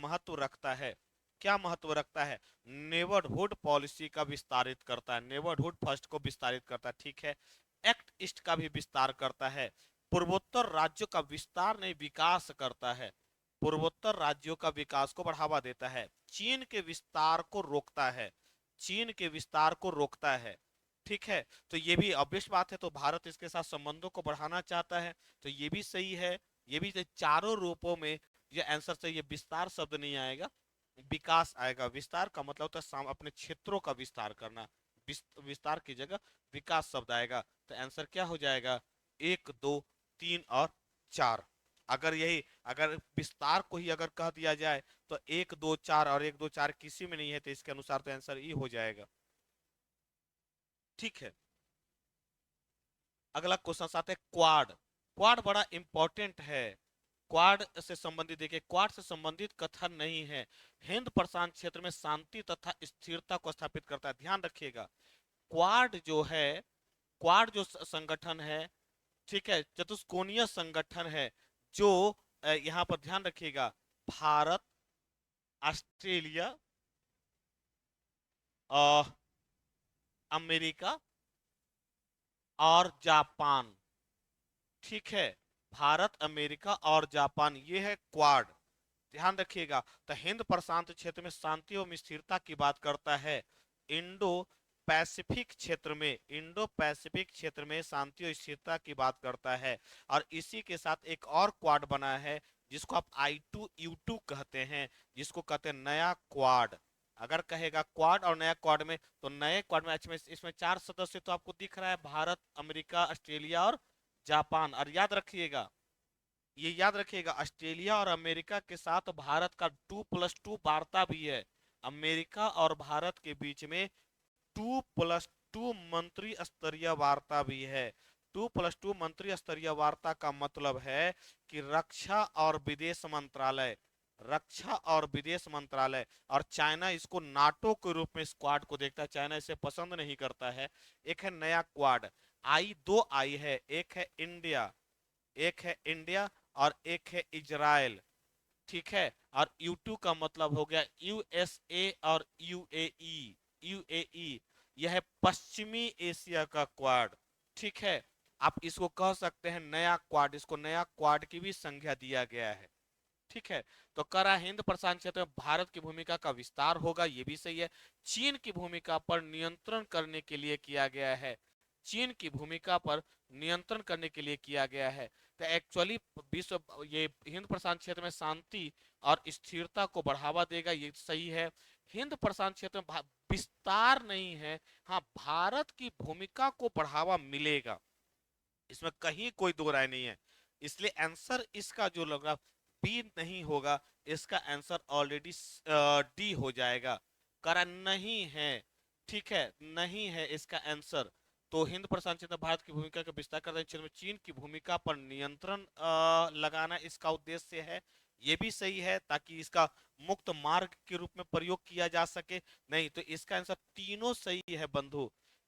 महत्व रखता है। क्या महत्व रखता है? नेबरहुड पॉलिसी का विस्तारित करता है, नेबरहुड फर्स्ट को विस्तारित करता है, ठीक है। एक्ट ईस्ट का भी विस्तार करता है। पूर्वोत्तर राज्यों का विस्तार नहीं, विकास करता है। पूर्वोत्तर राज्यों का विकास को बढ़ावा देता है। चीन के विस्तार को रोकता है, चीन के विस्तार को रोकता है, ठीक है। तो ये भी ऑब्वियस बात है, तो भारत इसके साथ संबंधों को बढ़ाना चाहता है, तो ये भी सही है। ये भी चारों रूपों में ये आंसर से, ये विस्तार शब्द नहीं आएगा, विकास आएगा। विस्तार का मतलब होता है अपने क्षेत्रों का विस्तार करना, विस्तार की जगह विकास शब्द आएगा। तो आंसर क्या हो जाएगा? एक, दो, तीन और चार। अगर यही, अगर विस्तार को ही अगर कह दिया जाए तो एक दो चार, और एक दो चार किसी में नहीं है, तो इसके अनुसार तो आंसर ई हो जाएगा, ठीक है। अगला क्वेश्चन आते हैं क्वाड। क्वाड बड़ा इंपॉर्टेंट है। क्वाड से संबंधित देखिए, क्वाड से संबंधित कथन नहीं है। हिंद प्रशांत क्षेत्र में शांति तथा स्थिरता को स्थापित करता है, ध्यान रखिएगा। क्वाड जो है, क्वाड जो संगठन है, ठीक है, चतुष्कोणीय संगठन है, जो यहाँ पर ध्यान रखिएगा, भारत, ऑस्ट्रेलिया, अमेरिका और जापान, ठीक है। भारत, अमेरिका और जापान, ये है क्वाड, ध्यान रखिएगा। तो हिंद प्रशांत क्षेत्र में शांति एवं स्थिरता की बात करता है। इंडो पैसिफिक क्षेत्र में, इंडो पैसिफिक क्षेत्र में शांति और स्थिरता की बात करता है। और इसी के साथ एक और क्वाड बना है, जिसको आप I2U2 कहते हैं, जिसको कहते हैं नया क्वाड। अगर कहेगा क्वाड और नया क्वाड में, तो नए क्वाड में इसमें चार सदस्य तो आपको दिख रहा है, भारत, अमेरिका, ऑस्ट्रेलिया और जापान। और याद रखिएगा, ये याद रखिएगा, ऑस्ट्रेलिया और अमेरिका के साथ भारत का 2+2 वार्ता भी है। अमेरिका और भारत के बीच में 2+2 मंत्री स्तरीय वार्ता भी है। 2+2 मंत्री स्तरीय वार्ता का मतलब है कि रक्षा और विदेश मंत्रालय, रक्षा और विदेश मंत्रालय, और चाइना इसको नाटो के रूप में स्क्वाड को देखता है, चाइना इसे पसंद नहीं करता है। एक है नया क्वाड, आई, दो आई है, एक है इंडिया, एक है इंडिया और एक है इजराइल, ठीक है। और U2 का मतलब हो गया USA और UAE, यूएई, यह है पश्चिमी एशिया का क्वाड, ठीक है। आप इसको कह सकते हैं नया क्वाड, इसको नया क्वाड की भी संज्ञा दिया गया है, ठीक है। तो करा हिंद प्रशांत क्षेत्र में भारत की भूमिका का विस्तार होगा, ये भी सही है। चीन की भूमिका पर नियंत्रण करने के लिए किया गया है, चीन की भूमिका पर नियंत्रण करने के लिए किया गया है। तो एक्चुअली विश्व, ये हिंद प्रशांत क्षेत्र में शांति और स्थिरता को बढ़ावा देगा, ये सही है। हिंद प्रशांत क्षेत्र में विस्तार नहीं है, हाँ, भारत की भूमिका को बढ़ावा मिलेगा, इसमें कहीं कोई दो राय नहीं है। इसलिए आंसर इसका जो लगा, बी नहीं होगा, इसका आंसर ऑलरेडी डी हो जाएगा, कारण नहीं है, ठीक है, नहीं है इसका आंसर। तो हिंद प्रशांत क्षेत्र में भारत की भूमिका का विस्तार करते क्षेत्र में चीन की भूमिका पर नियंत्रण लगाना इसका उद्देश्य है, ये भी सही है, ताकि इसका मुक्त मार्ग के रूप में प्रयोग किया जा सके। नहीं, तो इसका आंसर तीनों सही है बंधु।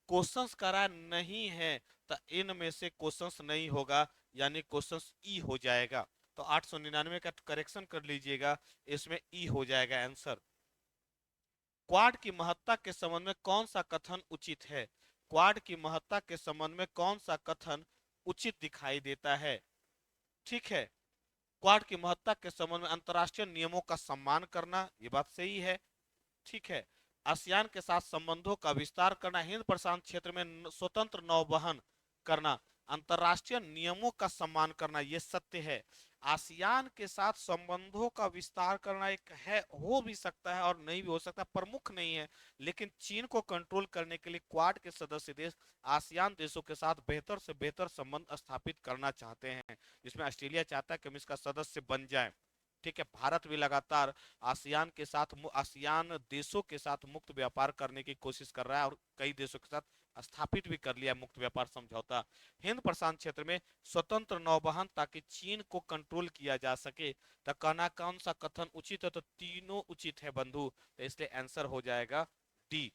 क्वेश्चंस करा नहीं है, तो इनमें से क्वेश्चंस नहीं होगा, यानी क्वेश्चंस ई हो जाएगा। तो 899 का करेक्शन कर लीजिएगा, इसमें ई हो जाएगा आंसर। क्वाड की महत्ता के संबंध में कौन सा कथन उचित है? क्वाड की महत्ता के संबंध में कौन सा कथन उचित दिखाई देता है? ठीक है, क्वाड की महत्ता के संबंध में अंतरराष्ट्रीय नियमों का सम्मान करना, ये बात सही है, ठीक है। आसियान के साथ संबंधों का विस्तार करना, हिंद प्रशांत क्षेत्र में स्वतंत्र नौवहन करना, अंतरराष्ट्रीय नियमों का सम्मान करना, यह सत्य है। आसियान के साथ संबंधों का विस्तार करना एक है, हो भी सकता है और नहीं भी हो सकता, प्रमुख नहीं है। लेकिन चीन को कंट्रोल करने के लिए क्वाड के सदस्य देश आसियान देशों के साथ बेहतर से बेहतर संबंध स्थापित करना चाहते हैं, जिसमें ऑस्ट्रेलिया चाहता है कि हम इसका सदस्य बन जाए, ठीक है। भारत भी लगातार आसियान के साथ, आसियान देशों के साथ मुक्त व्यापार करने की कोशिश कर रहा है, और कई देशों के साथ स्थापित भी कर लिया मुक्त व्यापार समझौता। हिंद प्रशांत क्षेत्र में स्वतंत्र नौवहन, ताकि चीन को कंट्रोल किया जा सके। तो कहना कौन सा कथन उचित है? तो तीनों उचित है बंधु, तो इसलिए आंसर हो जाएगा डी।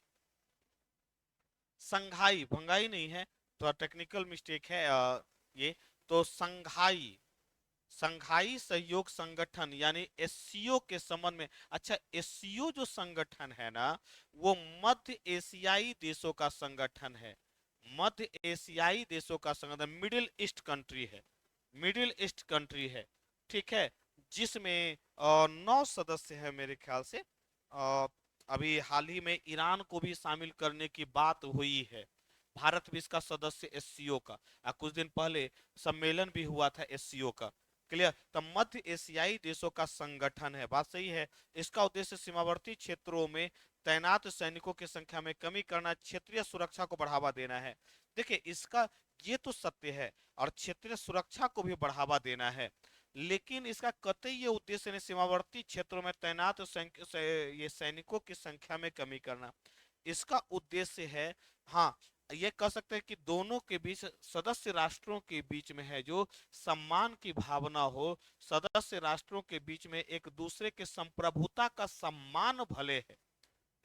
संघाई, भंगाई नहीं है, तो टेक्निकल मिस्टेक है ये। तो संघाई, संघाई सहयोग संगठन यानी एससीओ के संबंध में। अच्छा, एससीओ जो संगठन है ना, वो मध्य एशियाई देशों का संगठन है। मध्य एशियाई देशों का संगठन, मिडिल ईस्ट कंट्री है, मिडिल ईस्ट कंट्री है। ठीक है, जिसमें 9 सदस्य है मेरे ख्याल से। अ, अभी हाल ही में ईरान को भी शामिल करने की बात हुई है। भारत भी इसका सदस्य एससीओ का। कुछ दिन पहले सम्मेलन भी हुआ था एससीओ का। क्लियर? तो मध्य एशियाई देशों का संगठन है, बात सही है। इसका उद्देश्य सीमावर्ती क्षेत्रों में तैनात सैनिकों की संख्या में कमी करना, क्षेत्रीय सुरक्षा को बढ़ावा देना है। देखिए इसका, ये तो सत्य है, और क्षेत्रीय सुरक्षा को भी बढ़ावा देना है, लेकिन इसका कतई ये उद्देश्य नहीं सीमावर्ती क्षेत्रों में तैनात ये सैनिकों की संख्या में कमी करना। इसका उद्देश्य है, हाँ, ये कह सकते हैं कि दोनों के बीच, सदस्य राष्ट्रों के बीच में है जो सम्मान की भावना हो। सदस्य राष्ट्रों के बीच में एक दूसरे के संप्रभुता का सम्मान भले है,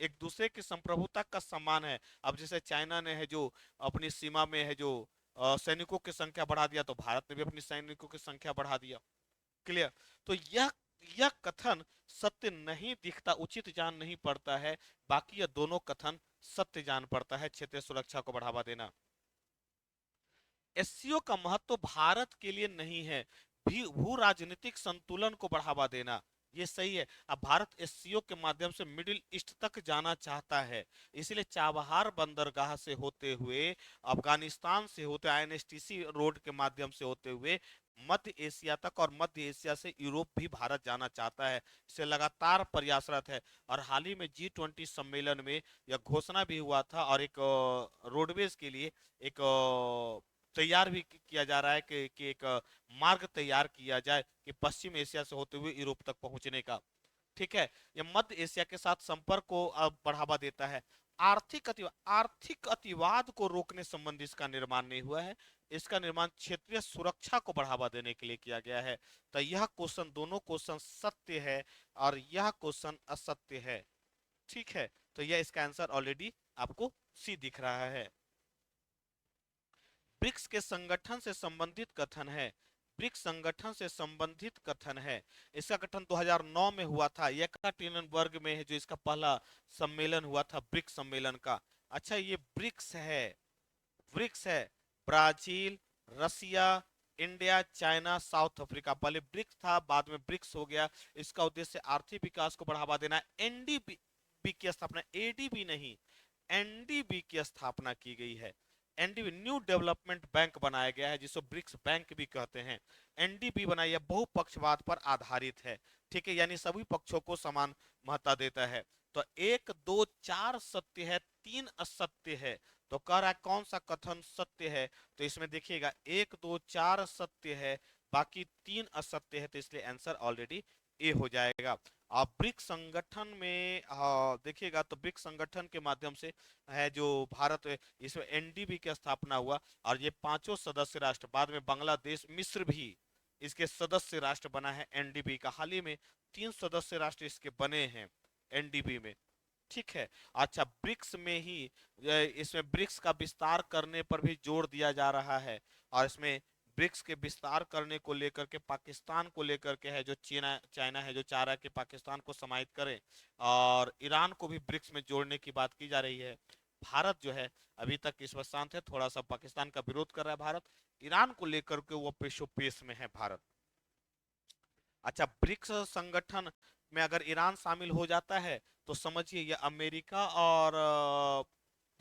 एक दूसरे की संप्रभुता का सम्मान है। अब जैसे चाइना ने है जो अपनी सीमा में है जो सैनिकों की संख्या बढ़ा दिया, तो भारत ने भी अपनी सैनिकों की संख्या बढ़ा दिया। क्लियर? तो यह कथन सत्य नहीं दिखता, उचित जान नहीं पड़ता है। बाकी यह दोनों कथन सत्य जान पड़ता है, क्षेत्रीय सुरक्षा को बढ़ावा देना। एससीओ का महत्व भारत के लिए नहीं है, भी भू राजनीतिक संतुलन को बढ़ावा देना, ये सही है। अब भारत एससीओ के माध्यम से मिडिल ईस्ट तक जाना चाहता है, इसलिए चाबहार बंदरगाह से होते हुए, अफगानिस्तान से होते, आईएनएसटीसी रोड के माध्यम से होते हुए मध्य एशिया तक, और मध्य एशिया से यूरोप भी भारत जाना चाहता है। इसे लगातार प्रयासरत है, और हाल ही में G20 सम्मेलन में यह घोषणा भी हुआ था, और एक रोडवेज के लिए एक तैयार भी किया जा रहा है कि एक मार्ग तैयार किया जाए कि पश्चिम एशिया से होते हुए यूरोप तक पहुंचने का। ठीक है, यह मध्य एशिया के साथ संपर्क को बढ़ावा देता है। आर्थिक अतिवाद को रोकने संबंधी इसका निर्माण नहीं हुआ है, इसका निर्माण क्षेत्रीय सुरक्षा को बढ़ावा देने के लिए किया गया है। तो यह क्वेश्चन, दोनों क्वेश्चन सत्य है और यह क्वेश्चन असत्य है। ठीक है, तो यह इसका आंसर ऑलरेडी आपको सी दिख रहा है। ब्रिक्स के संगठन से संबंधित कथन है, ब्रिक्स संगठन से संबंधित कथन है। इसका गठन 2009 में हुआ था, येकाटेरिनबर्ग में है जो इसका पहला सम्मेलन हुआ था, ब्रिक्स सम्मेलन का। अच्छा, ये ब्रिक्स है, ब्रिक्स है, ब्राजील, रसिया, इंडिया, चाइना, साउथ अफ्रीका। पहले ब्रिक्स था, बाद में ब्रिक्स हो गया। इसका उद्देश्य आर्थिक विकास को बढ़ावा देना। एनडीबी की स्थापना, एडीबी नहीं, एनडीबी की स्थापना की गई है। एनडीबी, न्यू डेवलपमेंट बैंक बनाया गया है, जिसको ब्रिक्स बैंक भी कहते हैं। एनडीबी बनाई है, बहुपक्षवाद पर आधारित है। ठीक है, यानी सभी पक्षों को समान महत्ता देता है। तो 1 2 4 सत्य है, 3 असत्य है। तो कह रहा है कौन सा कथन सत्य है, तो इसमें देखिएगा 1 2 4 सत्य है, बाकी 3 असत्य है, तो इसलिए आंसर ऑलरेडी ए हो जाएगा। आप ब्रिक्स संगठन में देखिएगा तो ब्रिक्स संगठन के माध्यम से है जो भारत, इसमें एनडीबी की स्थापना हुआ, और ये पांचों सदस्य राष्ट्र, बाद में बांग्लादेश, मिस्र भी इसके सदस्य राष्ट्र बना है एनडीबी का। हाल ही में 3 सदस्य राष्ट्र इसके बने हैं एनडीबी में। ठीक है। अच्छा, ब्रिक्स में ही इसमें ब्रिक्स का विस्तार करने पर भी जोर दिया जा रहा है, और इसमें ब्रिक्स के विस्तार करने को लेकर के पाकिस्तान को लेकर के है जो चाइना चाइना है जो चाह रहा है कि पाकिस्तान को समाहित करे, और ईरान को भी ब्रिक्स में जोड़ने की बात की जा रही है। भारत जो है अभी तक इस वक्त शांत है, थोड़ा सा पाकिस्तान का विरोध कर रहा है भारत, ईरान को लेकर के वो पेशो पेश में है भारत। अच्छा, ब्रिक्स संगठन में अगर ईरान शामिल हो जाता है तो समझिए ये अमेरिका और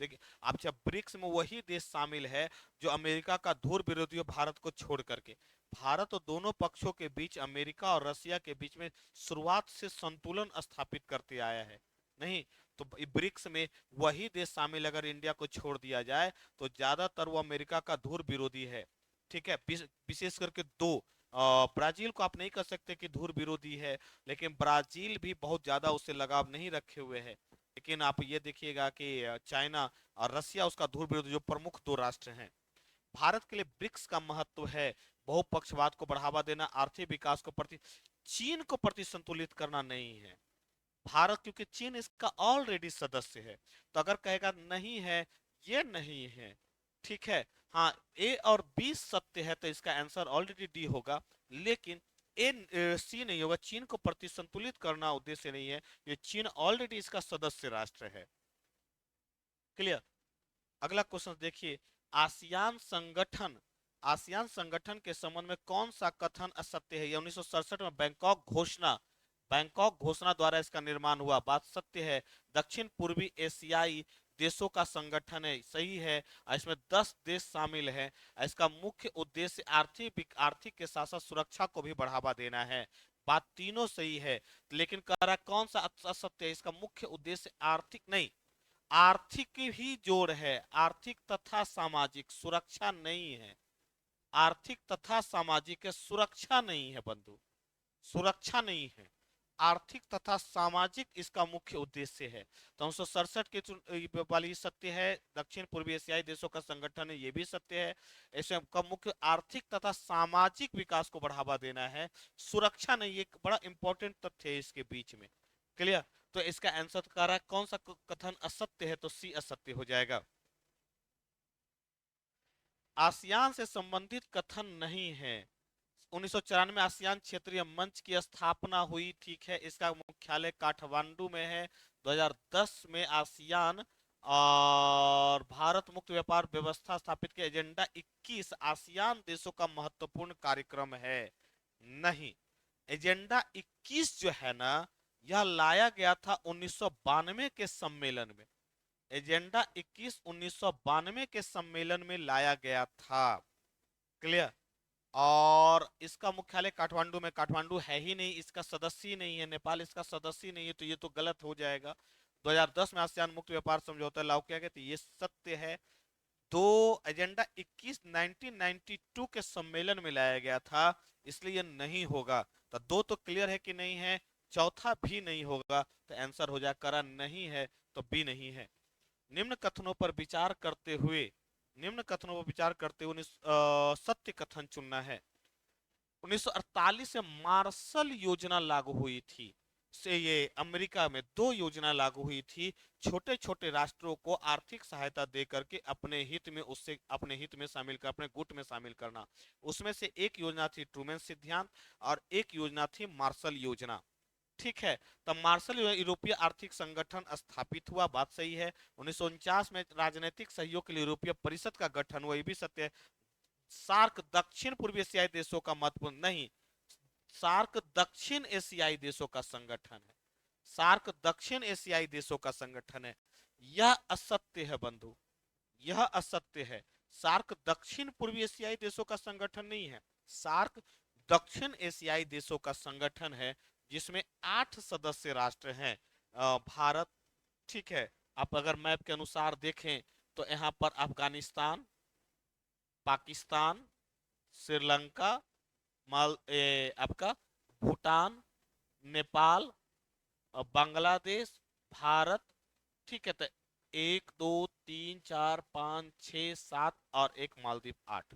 देखिए, अब जब ब्रिक्स में वही देश शामिल है जो अमेरिका का धुर विरोधी है भारत को छोड़ करके। भारत और दोनों पक्षों के बीच, अमेरिका और रसिया के बीच में शुरुआत से संतुलन स्थापित करते आया है। नहीं तो ब्रिक्स में वही देश शामिल, अगर इंडिया को छोड़ दिया जाए तो ज्यादातर वो अमेरिका का धुर विरोधी है। ठीक है, विशेष करके दो, ब्राजील को आप नहीं कह सकते कि धुर विरोधी है, लेकिन ब्राजील भी बहुत ज्यादा उससे लगाव नहीं रखे हुए है। लेकिन आप ये देखिएगा कि चाइना और रसिया उसका धुर विरोधी, जो प्रमुख 2 राष्ट्र हैं। भारत के लिए ब्रिक्स का महत्व है बहुपक्षवाद को बढ़ावा देना, आर्थिक विकास को प्रति, चीन को प्रति संतुलित करना नहीं है भारत, क्योंकि चीन इसका ऑलरेडी सदस्य है। तो अगर कहेगा नहीं है, ये नहीं है। ठीक है, हाँ, ए और बी सत्य है, तो इसका आंसर ऑलरेडी डी होगा, लेकिन ए सी नहीं होगा। चीन को प्रतिसंतुलित करना उद्देश्य नहीं है, ये चीन ऑलरेडी इसका सदस्य राष्ट्र है। क्लियर। अगला क्वेश्चन देखिए, आसियान संगठन आसियान संगठन के संबंध में कौन सा कथन असत्य है? ये 1967 में बैंकॉक घोषणा द्वारा इसका निर्माण हुआ, बात सत्य है। दक्षिण पूर्वी एशियाई देशों का संगठन है, सही है। इसमें 10 देश शामिल हैं। इसका मुख्य उद्देश्य आर्थिक के साथ साथ सुरक्षा को भी बढ़ावा देना है, बात तीनों सही है। लेकिन कह रहा है कौन सा असत्य है? इसका मुख्य उद्देश्य आर्थिक नहीं, आर्थिक ही जोड़ है, आर्थिक तथा सामाजिक सुरक्षा नहीं है। आर्थिक तथा सामाजिक है, सुरक्षा नहीं है बंधु, सुरक्षा नहीं है। आर्थिक तथा सामाजिक इसका मुख्य उद्देश्य है। तो 1967 के वाली सत्य है। दक्षिण पूर्वी एशियाई देशों का संगठन है, ये भी सत्य है। इसका मुख्य आर्थिक तथा सामाजिक विकास को बढ़ावा देना है, सुरक्षा नहीं। एक बड़ा इंपॉर्टेंट तथ्य है इसके बीच में। क्लियर। तो इसका आंसर कर रहा है कौन सा कथन असत्य है? तो सी असत्य हो जाएगा। आसियान से संबंधित कथन नहीं है। 1994 में आसियान क्षेत्रीय मंच की स्थापना हुई, ठीक है। इसका मुख्यालय काठमांडू में है। 2010 में आसियान और भारत मुक्त व्यापार व्यवस्था स्थापित के एजेंडा 21 आसियान देशों का महत्वपूर्ण कार्यक्रम है। नहीं, एजेंडा 21 जो है ना, यह लाया गया था 1992 के सम्मेलन में। एजेंडा 21 1992 के सम्मेलन में लाया गया था। क्लियर। और इसका मुख्यालय काठमांडू में, काठमांडू है ही नहीं, इसका सदस्य ही नहीं है, नेपाल इसका सदस्य ही नहीं है, तो ये तो गलत हो जाएगा। 2010 में आसियान मुक्त व्यापार समझौता लागू किया गया, तो ये सत्य है। दो एजेंडा 21 1992 के सम्मेलन में लाया गया था, इसलिए ये नहीं होगा। तो दो तो क्लियर है कि नहीं है, चौथा भी नहीं होगा, तो आंसर हो जाए करा नहीं है, तो बी नहीं है। निम्न कथनों पर विचार करते हुए सत्य कथन चुनना है। 1948 से मार्शल योजना लागू हुई थी। से ये अमेरिका में दो योजना लागू हुई थी, छोटे छोटे राष्ट्रों को आर्थिक सहायता दे करके अपने हित में शामिल कर, अपने गुट में शामिल करना। उसमें से एक योजना थी ट्रूमैन सिद्धांत और एक योजना थी मार्शल योजना, ठीक है। तब मार्शल यूरोपीय आर्थिक संगठन स्थापित हुआ, बात सही है। 1949 में राजनीतिक सहयोग के लिए यूरोपीय परिषद का गठन हुआ, ये भी सत्य है। सार्क दक्षिण पूर्वी एशियाई देशों का महत्वपूर्ण नहीं, सार्क दक्षिण एशियाई देशों का संगठन है, सार्क दक्षिण एशियाई देशों का संगठन है। यह असत्य है बंधु, यह असत्य है। सार्क दक्षिण पूर्वी एशियाई देशों का संगठन नहीं है, सार्क दक्षिण एशियाई देशों का संगठन है, जिसमें 8 सदस्य राष्ट्र हैं। भारत, ठीक है। आप अगर मैप के अनुसार देखें तो यहाँ पर अफगानिस्तान, पाकिस्तान, श्रीलंका, आपका भूटान, नेपाल, बांग्लादेश, भारत, ठीक है। तो 1 2 3 4 5 6 7 और एक मालदीव, 8,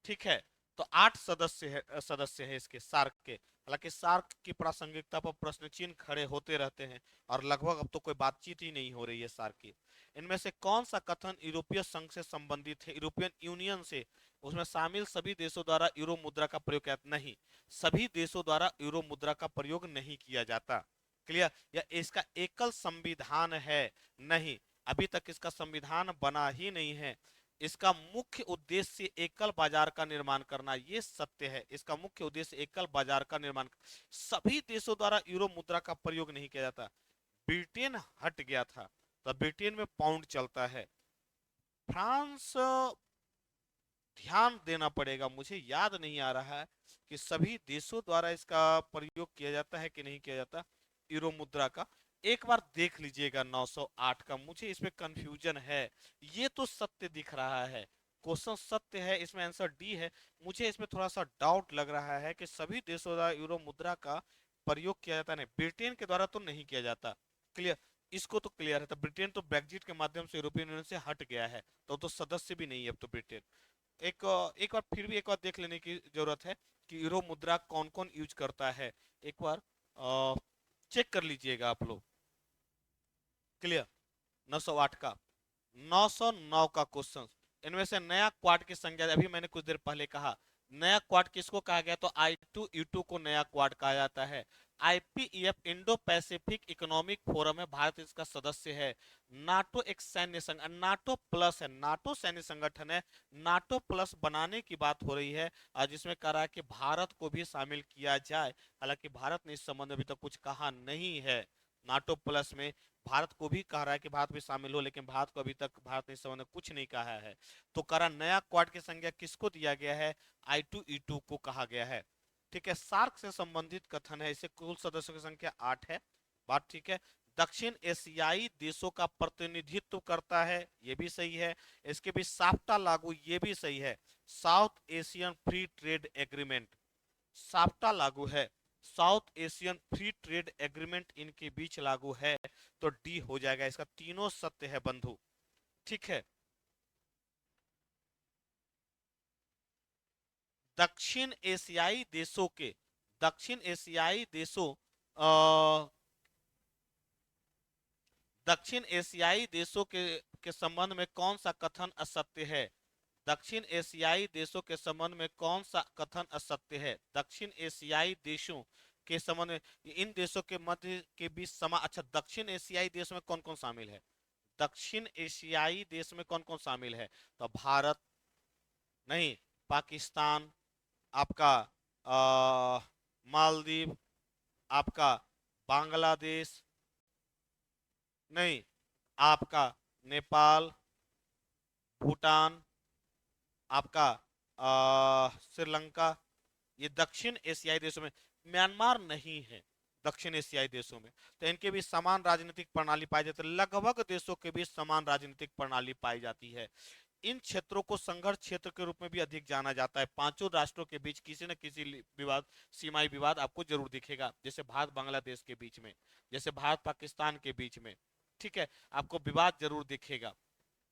ठीक है। तो 8 सदस्य है इसके सार्क के। हालांकि सार्क की प्रासंगिकता पर प्रश्न चिन्ह खड़े होते रहते हैं, और लगभग अब तो कोई बातचीत ही नहीं हो रही है सार्क की। इनमें से कौन सा कथन यूरोपीय संघ से संबंधित है? यूरोपियन यूनियन से, उसमें शामिल सभी देशों द्वारा यूरो मुद्रा का प्रयोग किया? नहीं, सभी देशों द्वारा यूरो मुद्रा का प्रयोग नहीं किया जाता। क्लियर। या इसका एकल संविधान है? नहीं, अभी तक इसका संविधान बना ही नहीं है। इसका मुख्य उद्देश्य एकल बाजार का निर्माण करना, ये सत्य है। इसका मुख्य उद्देश्य एकल बाजार का निर्माण, सभी देशों द्वारा यूरो मुद्रा का प्रयोग नहीं किया जाता। ब्रिटेन हट गया था, तो ब्रिटेन में पाउंड चलता है। फ्रांस, ध्यान देना पड़ेगा, मुझे याद नहीं आ रहा है कि सभी देशों द्वारा इसका प्रयोग किया जाता है कि नहीं किया जाता यूरो मुद्रा का। एक बार देख लीजिएगा 908 का, मुझे इसमें कंफ्यूजन है। ये तो सत्य दिख रहा है, क्वेश्चन सत्य है, इसमें आंसर डी है। मुझे इसमें थोड़ा सा डाउट लग रहा है कि सभी देशों द्वारा यूरो मुद्रा का प्रयोग किया जाता नहीं, ब्रिटेन के द्वारा तो नहीं किया जाता। क्लियर। इसको तो क्लियर है। तो ब्रिटेन तो ब्रेग्जिट के माध्यम से यूरोपियन यूनियन से हट गया है, तो सदस्य भी नहीं है अब तो ब्रिटेन। एक बार फिर भी एक बार देख लेने की जरूरत है कि यूरो मुद्रा कौन कौन यूज करता है, एक बार चेक कर लीजिएगा आप लोग। क्लियर। 908 का, 909 का क्वेश्चन, इनमें से नया क्वाड की संख्या, अभी मैंने कुछ देर पहले कहा नया क्वाड किसको कहा गया? तो I2E2 को नया क्वाड कहा जाता है। IPEF Indo Pacific economic forum है, भारत इसका सदस्य है। नाटो एक सैन्य संगठन, नाटो प्लस है, नाटो सैन्य संगठन है। नाटो प्लस बनाने की बात हो रही है, और जिसमें कह रहा है कि भारत को भी शामिल किया जाए। हालांकि भारत ने इस संबंध में अभी तक कुछ कहा नहीं है। नाटो प्लस में भारत को भी कह रहा है कि भारत भी शामिल हो, लेकिन भारत को अभी तक भारत ने इस संबंध में कुछ नहीं कहा है। तो करा नया क्वाड की संज्ञा किसको दिया गया है? I2E2 को कहा गया है। ठीक है, सार्क से संबंधित कथन है, इसे कुल सदस्यों की संख्या 8 है। बात ठीक है। दक्षिण एशियाई देशों का प्रतिनिधित्व करता है, ये भी सही है। इसके भी साफ्टा लागू, ये भी सही है। South Asian free trade agreement, SAFTA लागू है। South Asian free trade agreement इनके बीच लागू है, तो डी हो जाएगा इसका। तीनों सत्य है बंधु। ठीक है। दक्षिण एशियाई देशों के, दक्षिण एशियाई देशों दक्षिण एशियाई देशों के संबंध में कौन सा कथन असत्य है? दक्षिण एशियाई देशों के संबंध में कौन सा कथन असत्य है? दक्षिण एशियाई देशों के संबंध में, इन देशों के मध्य के बीच अच्छा, दक्षिण एशियाई देश में कौन कौन शामिल है? दक्षिण एशियाई देश में कौन कौन शामिल है? तो भारत नहीं, पाकिस्तान, आपका मालदीव, आपका बांग्लादेश नहीं, आपका नेपाल, भूटान, आपका श्रीलंका, ये दक्षिण एशियाई देशों में। म्यांमार नहीं है दक्षिण एशियाई देशों में। तो इनके बीच समान राजनीतिक प्रणाली पाई जाती है, लगभग देशों के बीच समान राजनीतिक प्रणाली पाई जाती है। इन क्षेत्रों को संघर्ष क्षेत्र के रूप में भी अधिक जाना जाता है। पांचों राष्ट्रों के बीच किसी न किसी विवाद, सीमाई विवाद आपको जरूर दिखेगा, जैसे भारत बांग्लादेश के बीच में, जैसे भारत पाकिस्तान के बीच में। ठीक है, आपको विवाद जरूर दिखेगा।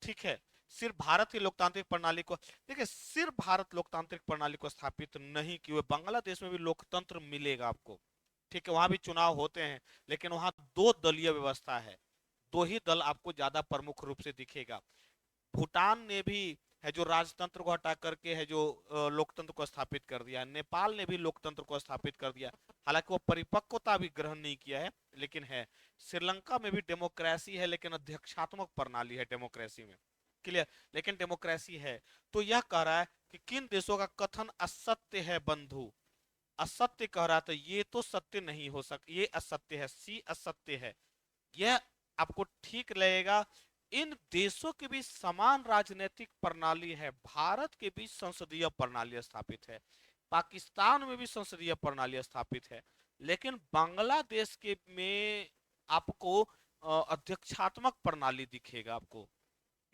ठीक है। सिर्फ भारत की लोकतांत्रिक प्रणाली को, देखिए, सिर्फ भारत लोकतांत्रिक प्रणाली को स्थापित नहीं की हुए, बांग्लादेश में भी लोकतंत्र मिलेगा आपको। ठीक है, वहां भी चुनाव होते हैं, लेकिन वहां दो दलीय व्यवस्था है, दो ही दल आपको ज्यादा प्रमुख रूप से दिखेगा। भूटान ने भी है जो राजतंत्र को हटा करके है जो लोकतंत्र को स्थापित कर दिया। नेपाल ने भी लोकतंत्र को स्थापित कर दिया, हालांकि वो परिपक्वता भी ग्रहण नहीं किया है, लेकिन है। श्रीलंका में भी डेमोक्रेसी है, लेकिन अध्यक्षात्मक प्रणाली है डेमोक्रेसी में। क्लियर, लेकिन डेमोक्रेसी है। तो यह कह रहा है कि किन देशों का कथन असत्य है बंधु? असत्य कह रहा है, तो ये तो सत्य नहीं हो सकता, ये असत्य है, सी असत्य है। यह आपको ठीक लगेगा। इन देशों के बीच समान राजनीतिक प्रणाली है। भारत के बीच संसदीय प्रणाली स्थापित है, पाकिस्तान में भी संसदीय प्रणाली स्थापित है, लेकिन बांग्लादेश के में आपको अध्यक्षात्मक प्रणाली दिखेगा। आपको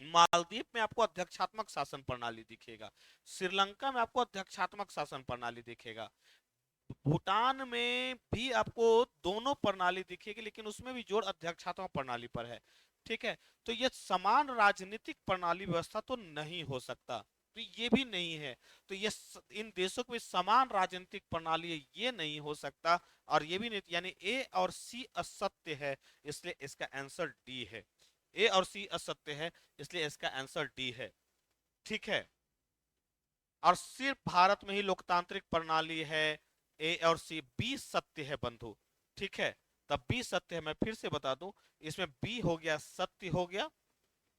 मालदीव में आपको अध्यक्षात्मक शासन प्रणाली दिखेगा, श्रीलंका में आपको अध्यक्षात्मक शासन प्रणाली दिखेगा, भूटान में भी आपको दोनों प्रणाली दिखेगी, लेकिन उसमें भी जोर अध्यक्षात्मक प्रणाली पर है। ठीक है, तो ये समान राजनीतिक प्रणाली व्यवस्था तो नहीं हो सकता, तो ये भी नहीं है। तो ये इन देशों के बीच समान राजनीतिक प्रणाली है, ये नहीं हो सकता। और ये भी नहीं, यानी ए और सी असत्य है, इसलिए इसका आंसर डी है। ए और सी असत्य है, इसलिए इसका आंसर डी है। ठीक है, और सिर्फ भारत में ही लोकतांत्रिक प्रणाली है। ए और सी, बी सत्य है बंधु। ठीक है, तब बी सत्य है, मैं फिर से बता दूं, इसमें बी हो गया सत्य हो गया,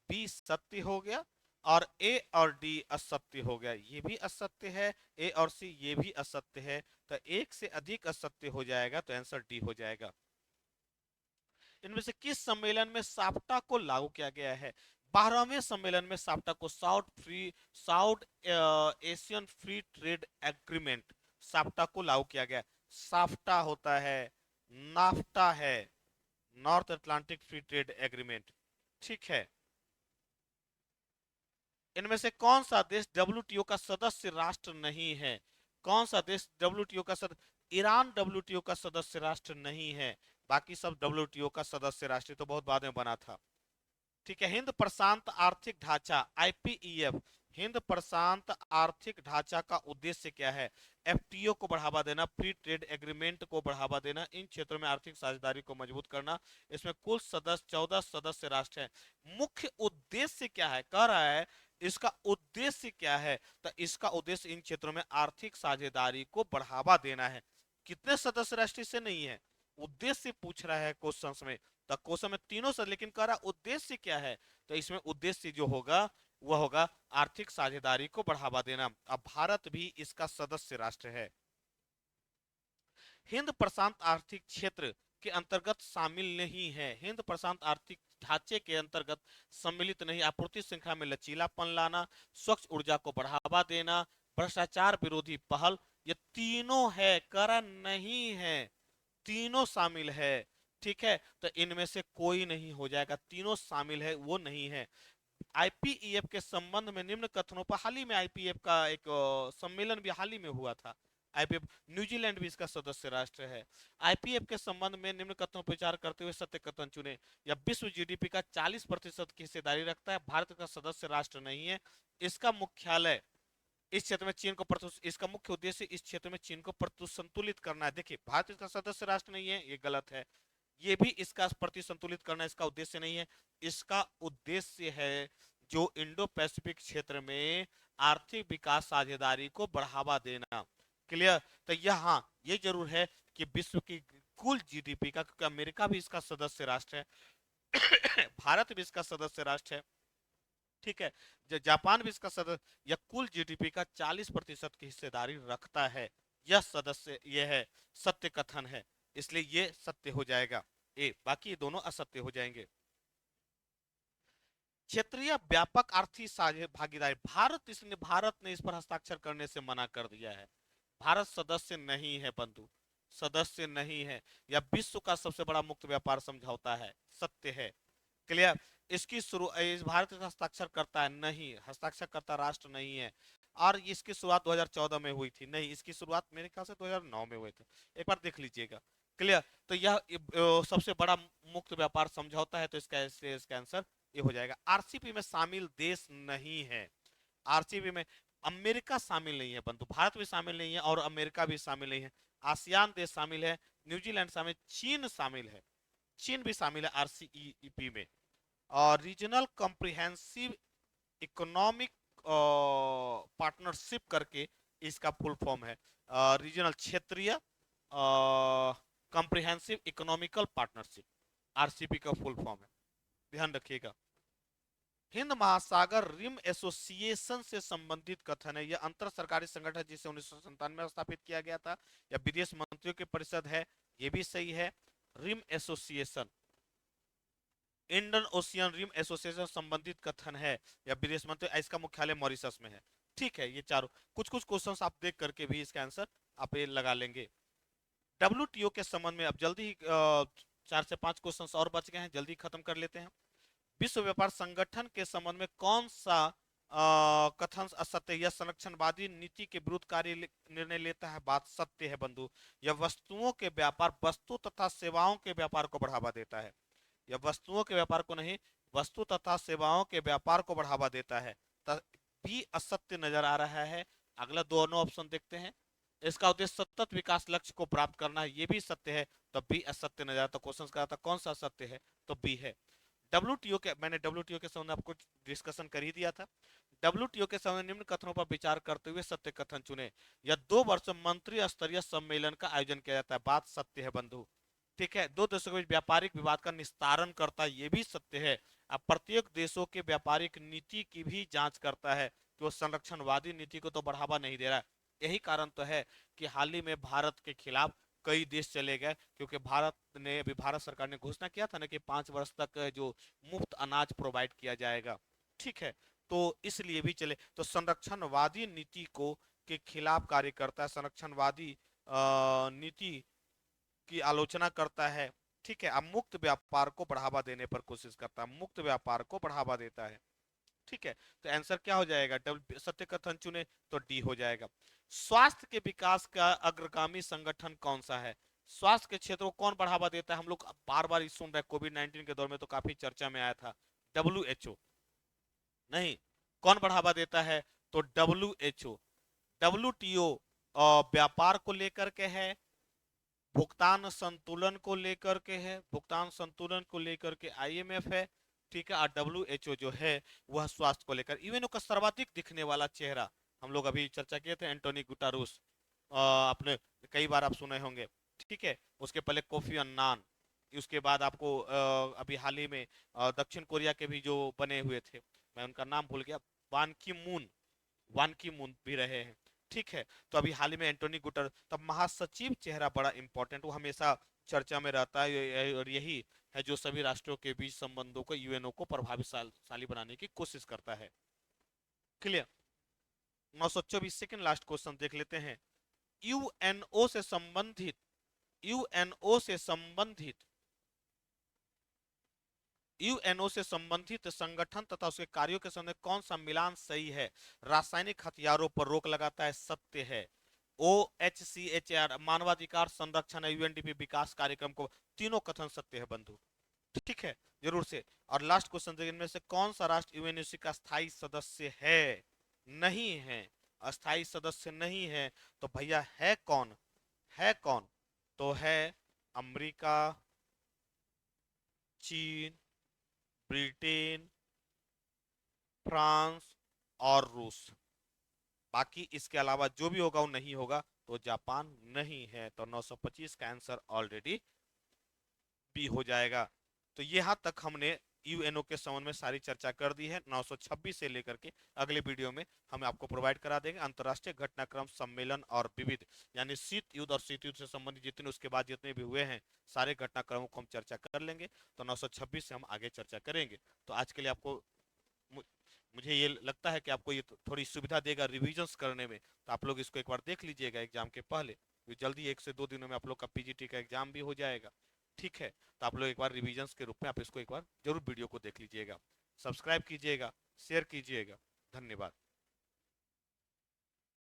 बी सत्य हो गया, और ए और डी असत्य हो गया, ये भी असत्य है। ए और सी ये भी असत्य है, तो एक से अधिक असत्य हो जाएगा, तो आंसर डी हो जाएगा। इनमें से किस सम्मेलन में साप्टा को लागू किया गया है? 12वें सम्मेलन में साप्टा को, south Asian free trade agreement, SAPTA को लागू किया गया। साफ्टा होता है, नाफ्टा है, north Atlantic free trade agreement. ठीक है। इनमें से कौन सा देश डब्ल्यूटीओ का सदस्य राष्ट्र नहीं है? कौन सा देश डब्ल्यूटीओ का सदस्य? ईरान डब्ल्यूटीओ का सदस्य राष्ट्र नहीं है, बाकी सब डब्ल्यूटीओ का सदस्य राष्ट्र, तो बहुत बाद में बना था। ठीक है, हिंद प्रशांत आर्थिक ढांचा, आईपीईएफ, हिंद प्रशांत आर्थिक ढांचा का उद्देश्य क्या है? एफटीओ को बढ़ावा देना, फ्री ट्रेड एग्रीमेंट को बढ़ावा देना, इन क्षेत्रों में आर्थिक साझेदारी को मजबूत करना। इसमें कुल सदस्य 14 सदस्य राष्ट्र हैं। मुख्य उद्देश्य क्या है? कह रहा है इसका उद्देश्य क्या है? तो इसका उद्देश्य इन क्षेत्रों में आर्थिक साझेदारी को बढ़ावा देना है। कितने सदस्य राष्ट्र से नहीं है, उद्देश्य पूछ रहा है क्वेश्चन में। तो क्वेश्चन में तीनों से, लेकिन कह रहा उद्देश्य क्या है? तो इसमें उद्देश्य जो होगा वह होगा आर्थिक साझेदारी को बढ़ावा देना। अब भारत भी इसका सदस्य राष्ट्र है। हिंद प्रशांत आर्थिक क्षेत्र के अंतर्गत शामिल नहीं है। हिंद प्रशांत आर्थिक ढांचे के अंतर्गत सम्मिलित नहीं। आपूर्ति श्रृंखला में लचीलापन लाना, स्वच्छ ऊर्जा को बढ़ावा देना, भ्रष्टाचार विरोधी पहल, ये तीनों है, करा नहीं है, तीनों शामिल है। ठीक है, तो इनमें से कोई नहीं हो जाएगा, तीनों शामिल है वो नहीं है। आईपीईएफ के संबंध में निम्न कथनों पर, हाल ही में आईपीएफ का एक सम्मेलन भी हाल ही में हुआ था। आईपीएफ, न्यूजीलैंड भी इसका सदस्य राष्ट्र है। आईपीएफ के संबंध में निम्न कथनों पर विचार करते हुए सत्य कथन चुने। यह विश्व जीडीपी का 40% की हिस्सेदारी रखता है, भारत का सदस्य राष्ट्र नहीं है। इसका मुख्यालय इस क्षेत्र में चीन को इसका मुख्य उद्देश्य इस क्षेत्र में चीन को संतुलित करना है। देखिए, भारत इसका सदस्य राष्ट्र नहीं है, ये गलत है। ये भी इसका प्रति संतुलित करना इसका उद्देश्य नहीं है। इसका उद्देश्य है जो इंडो पैसिफिक क्षेत्र में आर्थिक विकास साझेदारी को बढ़ावा देना। क्लियर? तो यहाँ ये जरूर है कि विश्व की कुल जीडीपी का, क्योंकि अमेरिका भी इसका सदस्य राष्ट्र है, भारत भी इसका सदस्य राष्ट्र है, ठीक है, जापान भी इसका सदस्य, या कुल जीडीपी का 40% की हिस्सेदारी रखता है। यह सदस्य, यह है सत्य कथन है, इसलिए ये सत्य हो जाएगा ए, बाकी दोनों असत्य हो जाएंगे। क्षेत्रीय व्यापक आर्थिक साझे भागीदारी, भारत ने इस पर हस्ताक्षर करने से मना कर दिया है। भारत सदस्य नहीं है बंधु, सदस्य नहीं है। यह विश्व का सबसे बड़ा मुक्त व्यापार समझौता है, सत्य है। क्लियर? इसकी शुरू इस भारत का हस्ताक्षर करता है नहीं, हस्ताक्षर करता राष्ट्र नहीं है। और इसकी शुरुआत 2014 में हुई थी नहीं, इसकी शुरुआत मेरे ख्याल से 2009 में हुए थे, एक बार देख लीजिएगा। क्लियर? तो यह सबसे बड़ा मुक्त व्यापार समझौता है, तो इसका आंसर ये हो जाएगा। आरसीपी में शामिल देश नहीं है। आरसीपी में अमेरिका शामिल नहीं है बंधु, भारत भी शामिल नहीं है और अमेरिका भी शामिल नहीं है। आसियान देश शामिल है, न्यूजीलैंड शामिल, चीन शामिल है, चीन भी शामिल है आरसीईपी में। और रीजनल कॉम्प्रिहेंसिव इकोनॉमिक पार्टनरशिप करके इसका फुल फॉर्म है। रीजनल, क्षेत्रीय कॉम्प्रिहेंसिव इकोनॉमिकल पार्टनरशिप, आरसीपी का फुल फॉर्म है, ध्यान रखिएगा। हिंद महासागर रिम एसोसिएशन से संबंधित कथन है। यह अंतर सरकारी संगठन है जिसे 1997 में स्थापित किया गया था। यह विदेश मंत्रियों की परिषद है, यह भी सही है। Rim Association, Indian Ocean Rim Association संबंधित कथन है, या विदेश मंत्री, इसका मुख्यालय मॉरिशस में है। ठीक है, ये चारों कुछ कुछ क्वेश्चंस आप देख करके भी इसका आंसर आप ये लगा लेंगे। डब्ल्यूटीओ के संबंध में अब जल्दी 4 से 5 क्वेश्चंस और बच गए हैं, जल्दी खत्म कर लेते हैं। विश्व व्यापार संगठन के संबंध में कौन सा कथन असत्य? यह संरक्षणवादी नीति के विरुद्ध कार्य निर्णय लेता है, बात सत्य है बंधु। यह वस्तुओं के व्यापार, वस्तु तथा सेवाओं के व्यापार को बढ़ावा देता है। यह वस्तुओं के व्यापार को नहीं, वस्तु तथा सेवाओं के व्यापार को बढ़ावा देता है, भी असत्य नजर आ रहा है। अगला दोनों ऑप्शन देखते हैं। इसका उद्देश्य सतत विकास लक्ष्य को प्राप्त करना है, ये भी सत्य है, तब भी असत्य नजर आता। क्वेश्चन कहा था कौन सा सत्य है, तो बी है। डब्ल्यूटीओ के, मैंने डब्ल्यूटीओ के संबंध में आपको डिस्कशन कर ही दिया था। डब्ल्यूटीओ के संबंध निम्न कथनों पर विचार करते हुए सत्य कथन चुने। यह 2 वर्ष मंत्री स्तरीय सम्मेलन का आयोजन किया जाता है, बात सत्य है बंधु। ठीक है, 2 देशों के बीच व्यापारिक विवाद का निस्तारण करता है, ये भी सत्य है। अब प्रत्येक देशों के व्यापारिक नीति की भी जांच करता है कि वो संरक्षणवादी नीति को तो बढ़ावा नहीं दे रहा है। यही कारण तो है कि हाल ही में भारत के खिलाफ कई देश चले गए, क्योंकि भारत सरकार ने घोषणा किया था ना कि 5 वर्ष तक जो मुफ्त अनाज प्रोवाइड किया जाएगा। ठीक है, तो इसलिए भी चले, तो संरक्षणवादी नीति को के खिलाफ कार्य करता है, संरक्षणवादी नीति की आलोचना करता है। ठीक है, अब मुक्त व्यापार को बढ़ावा देने पर कोशिश करता है, मुक्त व्यापार को बढ़ावा देता है। ठीक है, तो आंसर क्या हो जाएगा? सत्य कथन चुने तो डी हो जाएगा। स्वास्थ्य के विकास का अग्रगामी संगठन कौन सा है? स्वास्थ्य के क्षेत्र को कौन बढ़ावा देता है? हम लोग बार बार सुन रहे हैं, कोविड-19 के दौर में तो काफी चर्चा में आया था। WHO नहीं, कौन बढ़ावा देता है? तो WHO। WTO व्यापार को लेकर के है, भुगतान संतुलन को लेकर के है, भुगतान संतुलन को लेकर के IMF है, ठीक है। और WHO जो है वह स्वास्थ्य को लेकर, यूएनओ का सर्वाधिक दिखने वाला चेहरा, हम लोग अभी चर्चा किए थे, एंटोनी गुटारूस, आपने कई बार आप सुने होंगे। ठीक है। उसके पहले कोफी अन्नान, उसके बाद आपको अभी हाल ही में दक्षिण कोरिया के भी जो बने हुए थे, मैं उनका नाम भूल गया, बान की मून, वान की मून भी रहे हैं। ठीक है। तो अभी हाल ही में एंटोनी गुटर, तब महासचिव चेहरा बड़ा इंपॉर्टेंट, वो हमेशा चर्चा में रहता है, और यही है जो सभी राष्ट्रों के बीच संबंधों को, यूएनओ को प्रभावशाली बनाने की कोशिश करता है। क्लियर। 924 सेकंड, लास्ट क्वेश्चन देख लेते हैं। यूएनओ से संबंधित, यूएनओ से संबंधित यूएनओ से संबंधित संगठन तथा उसके कार्यों के संबंध में कौन सा मिलान सही है? रासायनिक हथियारों पर रोक लगाता है, सत्य है। OHCHR मानवाधिकार संरक्षण है, यूएनडीपी विकास कार्यक्रम को, तीनों कथन सत्य है बंधु। ठीक है, जरूर से। और लास्ट क्वेश्चन, इनमें से कौन सा राष्ट्र यूएनओसी का स्थायी सदस्य है? नहीं है, अस्थायी सदस्य नहीं है। तो भैया है कौन? है कौन? तो है अमेरिका, चीन, ब्रिटेन, फ्रांस और रूस। बाकी इसके अलावा जो भी होगा वो नहीं होगा, तो जापान नहीं है। तो 925 का आंसर ऑलरेडी बी हो जाएगा। तो यहाँ तक हमने यूएनओ के संबंध में सारी चर्चा कर दी है। 926 से लेकर के अगले वीडियो में हम आपको प्रोवाइड करा देंगे अंतर्राष्ट्रीय घटनाक्रम सम्मेलन और विविध, यानी शीत युद्ध और शीत युद्ध से संबंधित जितने उसके बाद जितने भी हुए हैं सारे घटनाक्रमों को हम चर्चा कर लेंगे। तो 926 से हम आगे चर्चा करेंगे। तो आज के लिए आपको, मुझे ये लगता है कि आपको ये थोड़ी सुविधा देगा रिविजन्स करने में। तो आप लोग इसको एक बार देख लीजिएगा एग्जाम के पहले, क्योंकि जल्दी 1 से 2 दिनों में आप लोग का पीजीटी का एग्जाम भी हो जाएगा। ठीक है। तो आप लोग एक बार रिविजन्स के रूप में आप इसको एक बार जरूर वीडियो को देख लीजिएगा, सब्सक्राइब कीजिएगा, शेयर कीजिएगा। धन्यवाद।